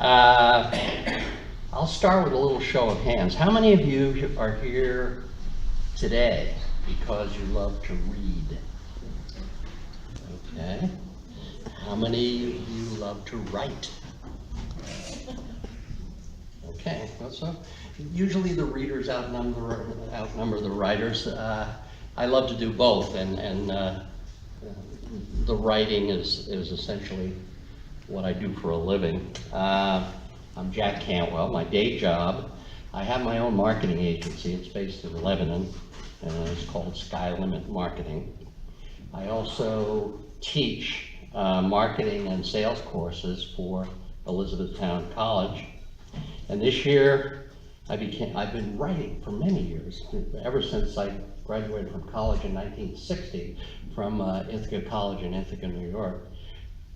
I'll start with a little show of hands. How many of you are here today because you love to read? Okay. How many of you love to write? Okay, so usually the readers outnumber the writers. I love to do both, and the writing is essentially what I do for a living. I'm Jack Cantwell. My day job, I have my own marketing agency. It's based in Lebanon, and it's called Sky Limit Marketing. I also teach marketing and sales courses for Elizabethtown College. And this year, I've been writing for many years, ever since I graduated from college in 1960 from Ithaca College in Ithaca, New York.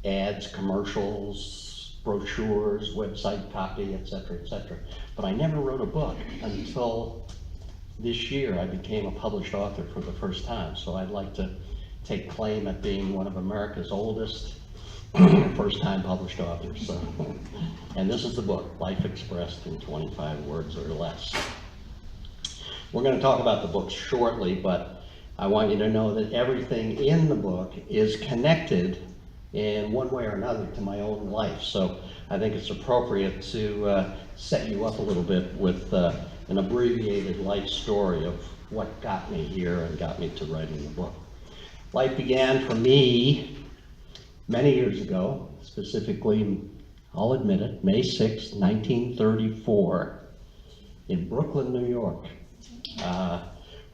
Ads, commercials, brochures, website copy, etc., etc. But I never wrote a book until this year. I became a published author for the first time. So I'd like to take claim at being one of America's oldest first-time published authors. So, and this is the book, Life Expressed in 25 Words or Less. We're going to talk about the book shortly, but I want you to know that everything in the book is connected in one way or another to my own life. So I think it's appropriate to set you up a little bit with an abbreviated life story of what got me here and got me to writing the book. Life began for me many years ago, specifically, I'll admit it, May 6, 1934, in Brooklyn, New York.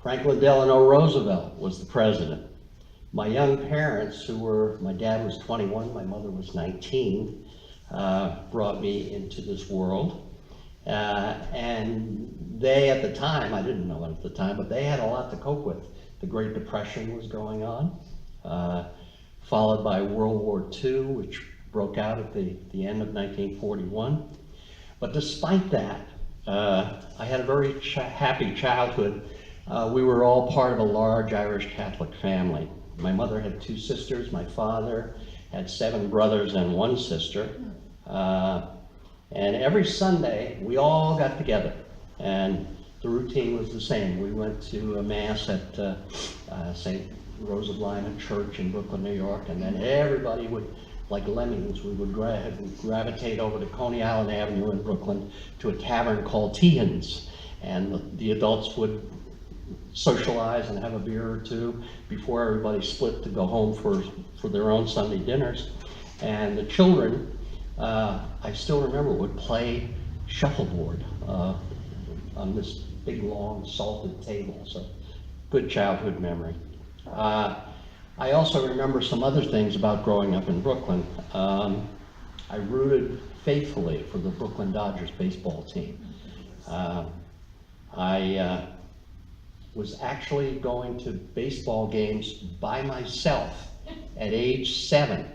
Franklin Delano Roosevelt was the president. My young parents, my dad was 21, my mother was 19, brought me into this world. And they, at the time, I didn't know it at the time, but they had a lot to cope with. The Great Depression was going on, followed by World War II, which broke out at the end of 1941. But despite that, I had a very happy childhood. We were all part of a large Irish Catholic family. My mother had 2 sisters. My father had 7 brothers and 1 sister. And every Sunday, we all got together. And the routine was the same. We went to a mass at St. Rose of Lima Church in Brooklyn, New York, and then everybody would, like lemmings, we would gravitate over to Coney Island Avenue in Brooklyn to a tavern called Teehan's, and the adults would socialize and have a beer or two before everybody split to go home for their own Sunday dinners. And the children, I still remember, would play shuffleboard on this big, long, salted table. So, good childhood memory. I also remember some other things about growing up in Brooklyn. I rooted faithfully for the Brooklyn Dodgers baseball team. I was actually going to baseball games by myself at age 7.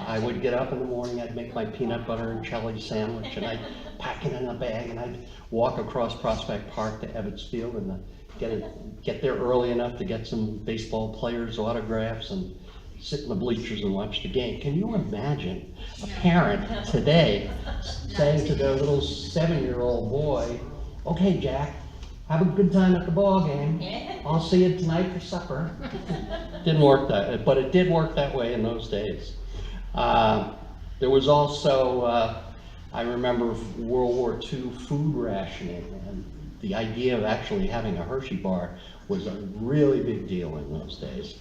I would get up in the morning, I'd make my peanut butter and jelly sandwich, and I'd pack it in a bag, and I'd walk across Prospect Park to Ebbets Field and get there early enough to get some baseball players' autographs and sit in the bleachers and watch the game. Can you imagine a parent today saying to their little 7-year-old boy, "Okay, Jack, have a good time at the ball game. I'll see you tonight for supper." Didn't work that, but it did work that way in those days. There was also, I remember World War II food rationing, and the idea of actually having a Hershey bar was a really big deal in those days.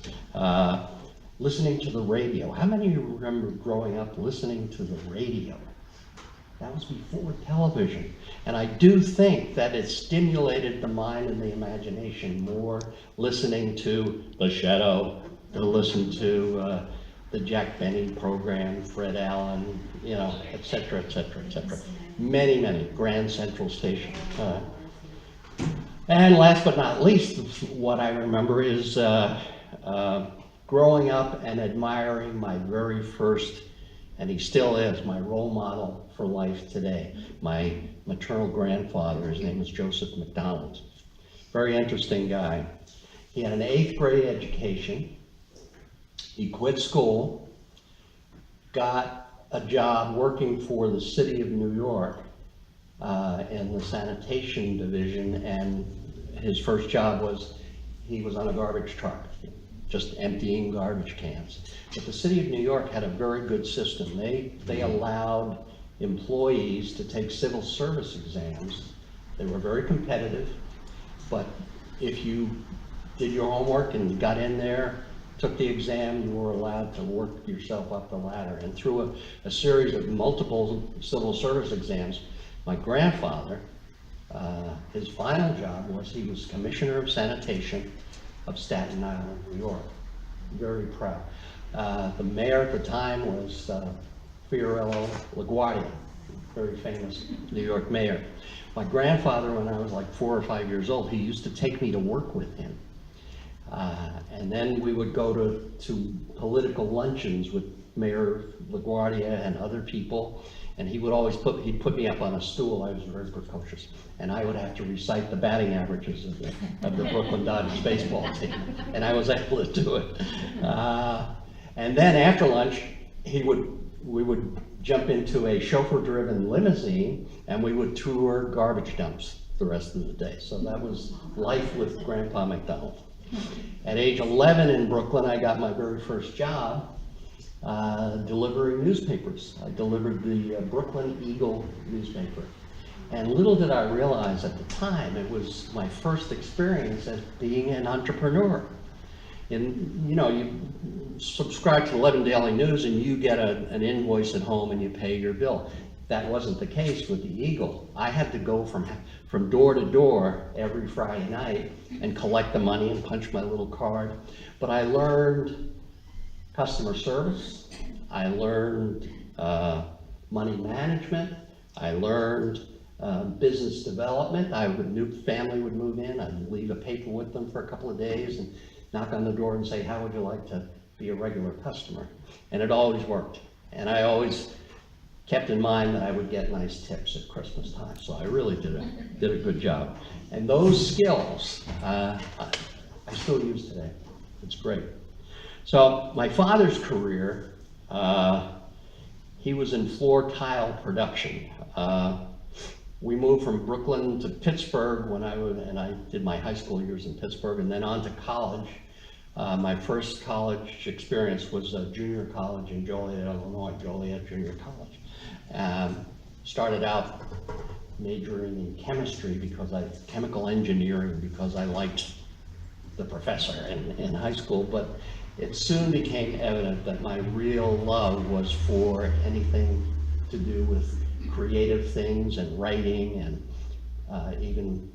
Listening to the radio. How many of you remember growing up listening to the radio? That was before television. And I do think that it stimulated the mind and the imagination more, listening to The Shadow, to listen to the Jack Benny program, Fred Allen, et cetera, et cetera, et cetera. Many, many. Grand Central Station. And last but not least, what I remember is growing up and admiring my very first, and he still is, my role model for life today. My maternal grandfather, his name was Joseph McDonald. Very interesting guy. He had an 8th grade education. He quit school, got a job working for the city of New York in the sanitation division, and his first job was, he was on a garbage truck, just emptying garbage cans. But the city of New York had a very good system. They allowed employees to take civil service exams. They were very competitive, but if you did your homework and got in there, took the exam, you were allowed to work yourself up the ladder. And through a series of multiple civil service exams, my grandfather, his final job was, he was Commissioner of Sanitation of Staten Island, New York. Very proud. The mayor at the time was Fiorello LaGuardia, very famous New York mayor. My grandfather, when I was like 4 or 5 years old, he used to take me to work with him. And then we would go to political luncheons with Mayor LaGuardia and other people, and he would always he'd put me up on a stool. I was very precocious, and I would have to recite the batting averages of the Brooklyn Dodgers baseball team, and I was able to do it. And then after lunch, we would jump into a chauffeur-driven limousine, and we would tour garbage dumps the rest of the day. So that was life with Grandpa McDonald. At age 11 in Brooklyn, I got my very first job delivering newspapers. I delivered the Brooklyn Eagle newspaper. And little did I realize at the time, it was my first experience as being an entrepreneur. And you know, you subscribe to the Lebanon Daily News and you get an invoice at home and you pay your bill. That wasn't the case with the Eagle. I had to go from door to door every Friday night and collect the money and punch my little card. But I learned customer service. I learned money management. I learned business development. New family would move in. I'd leave a paper with them for a couple of days and knock on the door and say, how would you like to be a regular customer? And it always worked. And I always kept in mind that I would get nice tips at Christmas time. So I really did a good job. And those skills, I still use today. It's great. So my father's career, he was in floor tile production. We moved from Brooklyn to Pittsburgh and I did my high school years in Pittsburgh and then on to college. My first college experience was a junior college in Joliet, Illinois, Joliet Junior College. Started out majoring in chemistry chemical engineering because I liked the professor in high school, but it soon became evident that my real love was for anything to do with creative things and writing, and even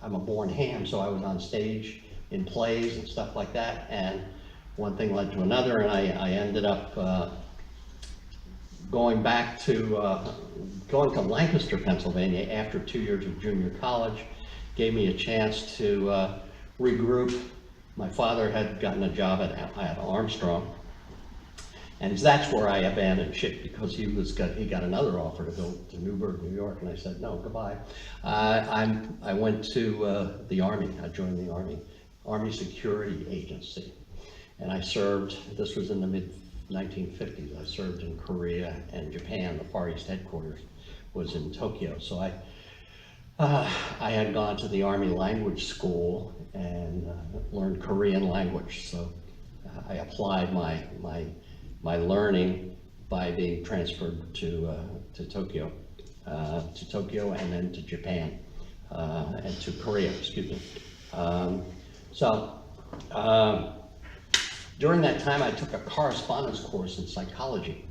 I'm a born ham, so I was on stage in plays and stuff like that, and one thing led to another, and I ended up going to Lancaster, Pennsylvania after 2 years of junior college. Gave me a chance to regroup. My father had gotten a job at Armstrong, and that's where I abandoned ship because he got another offer to go to Newburgh, New York, and I said no, goodbye. I went to the Army. I joined the Army Security Agency, and I served. This was in the mid-1950s. I served in Korea and Japan. The Far East headquarters was in Tokyo, so I had gone to the Army Language School and learned Korean language. So I applied my learning by being transferred to Tokyo, and then to Japan, and to Korea, excuse me. During that time, I took a correspondence course in psychology.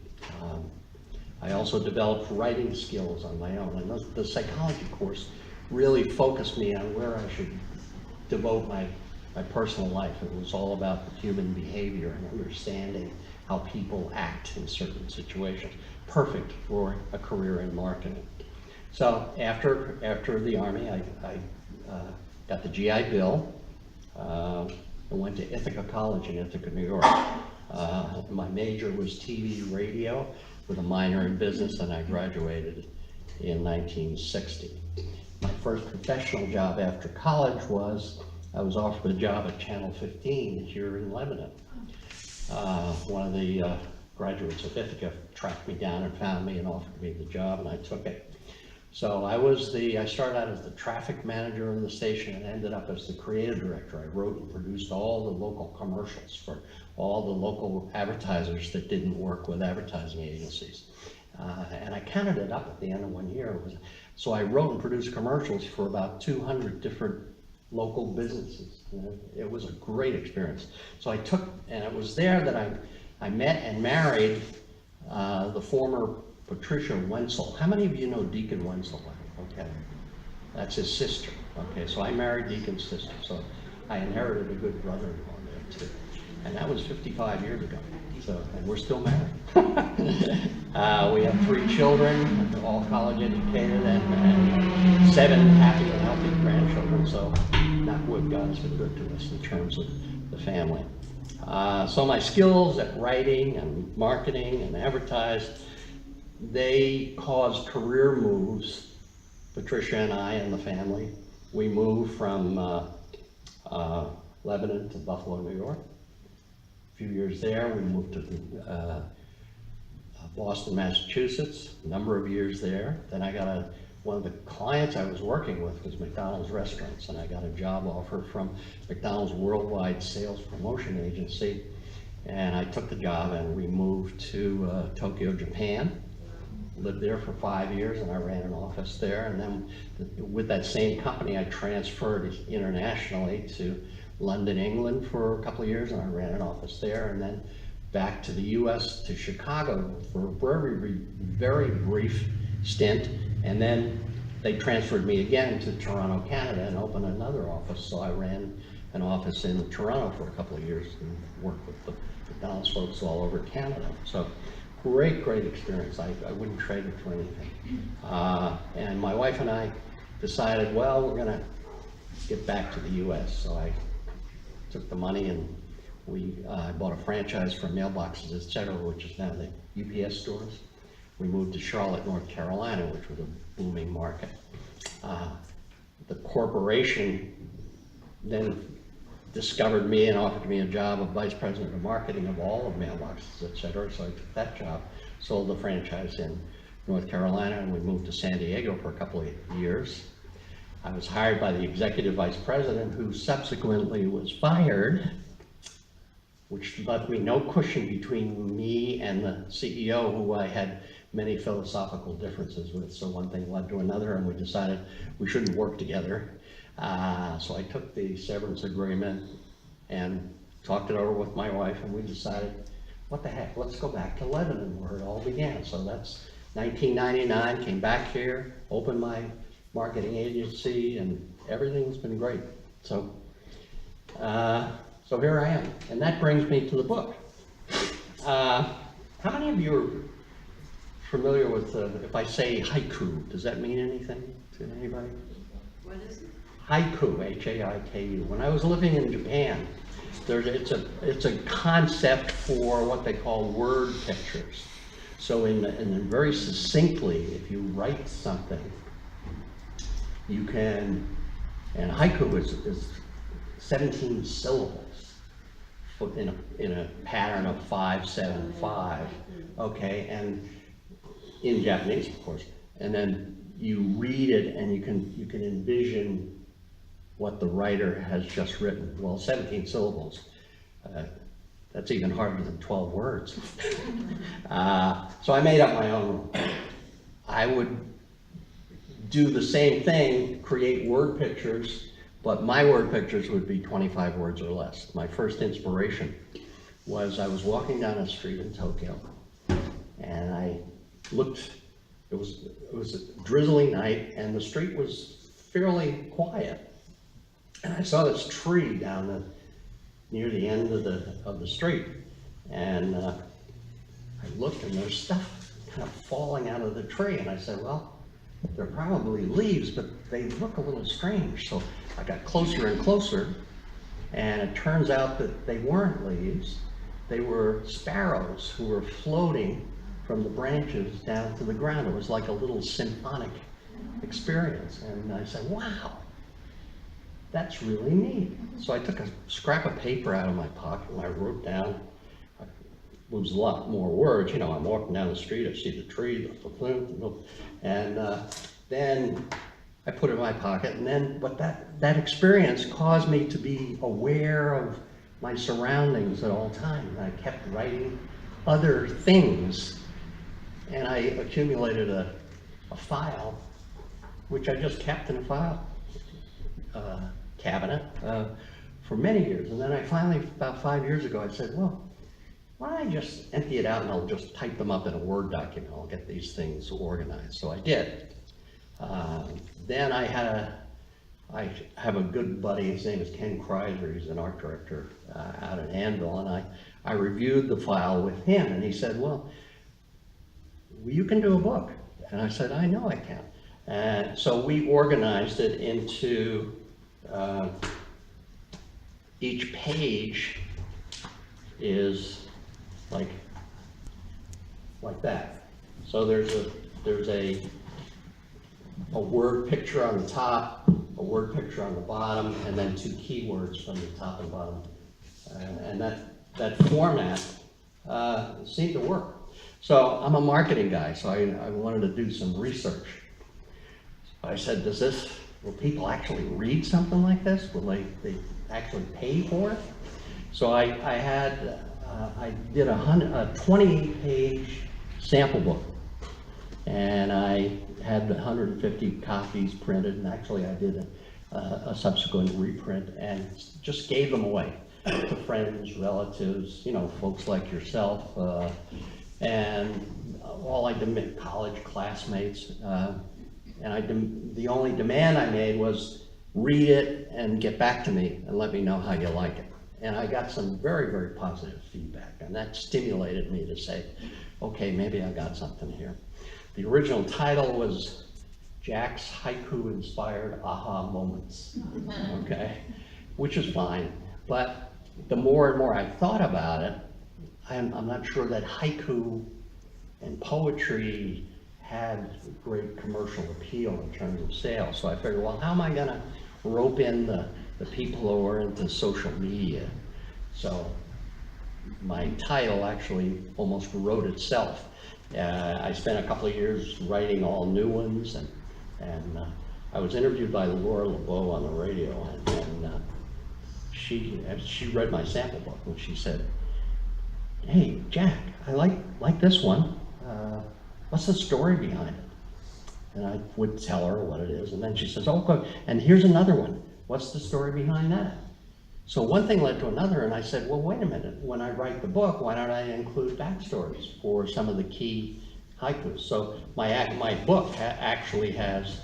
I also developed writing skills on my own, and the psychology course really focused me on where I should devote my personal life. It was all about human behavior and understanding how people act in certain situations. Perfect for a career in marketing. So after the Army, I got the GI Bill. I went to Ithaca College in Ithaca, New York. My major was TV radio with a minor in business, and I graduated in 1960. My first professional job after college was, I was offered a job at Channel 15 here in Lebanon. One of the graduate certificate tracked me down and found me and offered me the job, and I took it. So I started out as the traffic manager of the station and ended up as the creative director. I wrote and produced all the local commercials for all the local advertisers that didn't work with advertising agencies. And I counted it up at the end of one year. So I wrote and produced commercials for about 200 different local businesses. It was a great experience. So I took, and it was there that I met and married the former Patricia Wenzel. How many of you know Deacon Wenzel? Okay, that's his sister. Okay, so I married Deacon's sister, so I inherited a good brother-in-law there too. And that was 55 years ago, so, and we're still married. We have 3 children, all college educated, and 7 happy and healthy grandchildren, so knock wood, God has been good to us in terms of the family. So my skills at writing and marketing and advertising, they caused career moves. Patricia and I and the family, we moved from Lebanon to Buffalo, New York. A few years there, we moved to Boston, Massachusetts, a number of years there. Then I got one of the clients I was working with was McDonald's restaurants, and I got a job offer from McDonald's Worldwide Sales Promotion Agency, and I took the job and we moved to Tokyo, Japan. Lived there for 5 years, and I ran an office there. And then with that same company, I transferred internationally to London, England for a couple of years, and I ran an office there. And then back to the US, to Chicago for a very brief stint. And then they transferred me again to Toronto, Canada, and opened another office. So I ran an office in Toronto for a couple of years and worked with the McDonald's folks all over Canada. So great experience. I wouldn't trade it for anything. And my wife and I decided, well, we're going to get back to the US. So I took the money and I bought a franchise for mailboxes, etc., which is now the UPS stores. We moved to Charlotte, North Carolina, which was a booming market. The corporation then discovered me and offered me a job of vice president of marketing of all of mailboxes, etc. So I took that job, sold the franchise in North Carolina, and we moved to San Diego for a couple of years. I was hired by the executive vice president, who subsequently was fired, which left me no cushion between me and the CEO, who I had many philosophical differences with. So one thing led to another, and we decided we shouldn't work together. So I took the severance agreement and talked it over with my wife, and we decided, what the heck, let's go back to Lebanon where it all began. So that's 1999, came back here, opened my marketing agency, and everything's been great. So, so here I am, and that brings me to the book. How many of you are familiar with, if I say haiku, does that mean anything to anybody? What is it? Haiku, H-A-I-K-U. When I was living in Japan, it's a concept for what they call word pictures. So in very succinctly, if you write something, you can, and haiku is 17 syllables in a pattern of 5-7-5, okay, and in Japanese, of course, and then you read it and you can envision what the writer has just written. Well, 17 syllables, that's even harder than 12 words. So I made up my own. I would do the same thing, create word pictures, but my word pictures would be 25 words or less. My first inspiration was I was walking down a street in Tokyo, and I looked, it was a drizzly night, and the street was fairly quiet. And I saw this tree down near the end of the street, and I looked, and there's stuff kind of falling out of the tree, and I said, well, they're probably leaves, but they look a little strange. So I got closer and closer, and it turns out that they weren't leaves. They were sparrows who were floating from the branches down to the ground. It was like a little symphonic experience, and I said, wow, that's really neat. So I took a scrap of paper out of my pocket and I wrote down was a lot more words. You know, I'm walking down the street, I see the tree, and then I put it in my pocket, and then, but that experience caused me to be aware of my surroundings at all times. I kept writing other things, and I accumulated a file, which I just kept in a file cabinet for many years. And then I finally, about 5 years ago, I said, well, why don't I just empty it out and I'll just type them up in a Word document. I'll get these things organized. So I did. Then I have a good buddy, his name is Ken Kreiser, he's an art director out in Anvil, and I reviewed the file with him, and he said, well, you can do a book. And I said, I know I can. And so we organized it into each page is like that. So there's a word picture on the top, a word picture on the bottom, and then 2 keywords from the top and bottom. And that format seemed to work. So I'm a marketing guy, so I wanted to do some research. I said, will people actually read something like this? Will they actually pay for it? So I did a 28-page sample book, and I had 150 copies printed, and actually I did a subsequent reprint and just gave them away to friends, relatives, you know, folks like yourself, and all college classmates. And the only demand I made was read it and get back to me and let me know how you like it. And I got some very, very positive feedback, and that stimulated me to say, okay, maybe I got something here. The original title was Jack's Haiku-Inspired Aha Moments, okay, which is fine. But the more and more I thought about it, I'm not sure that haiku and poetry had great commercial appeal in terms of sales. So I figured, well, how am I gonna rope in the people who are into social media? So my title actually almost wrote itself. I spent a couple of years writing all new ones, and I was interviewed by Laura LeBeau on the radio, and she read my sample book, and she said, hey, Jack, I like this one. What's the story behind it? And I would tell her what it is, and then she says, oh, good, and here's another one. What's the story behind that? So one thing led to another, and I said, well, wait a minute. When I write the book, why don't I include backstories for some of the key haikus? So my book actually has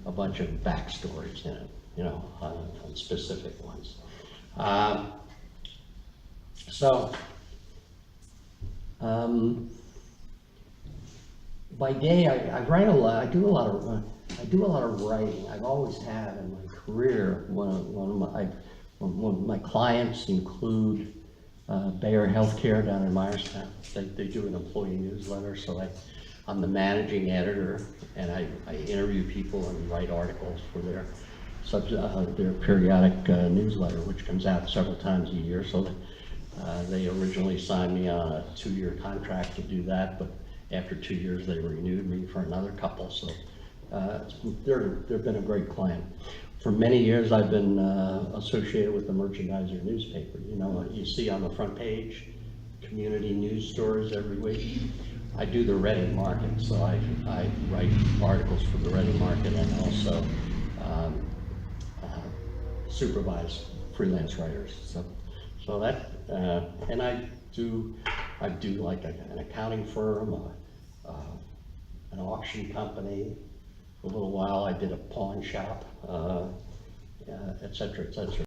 a bunch of backstories in it, you know, on specific ones. By day, I write a lot. I do a lot of writing. I've always had in my career. One of my clients include Bayer Healthcare down in Myerstown. They do an employee newsletter, so I'm the managing editor, and I interview people and write articles for their periodic newsletter, which comes out several times a year. So they originally signed me on a 2-year contract to do that, but after 2 years, they renewed me for another couple, so they've been a great client. For many years, I've been associated with the Merchandiser newspaper. You know, you see on the front page, community news stories every week. I do the Reading Market, so I write articles for the Reading Market and also supervise freelance writers. So that, and I do like an accounting firm, an auction company. For a little while, I did a pawn shop, et cetera, et cetera.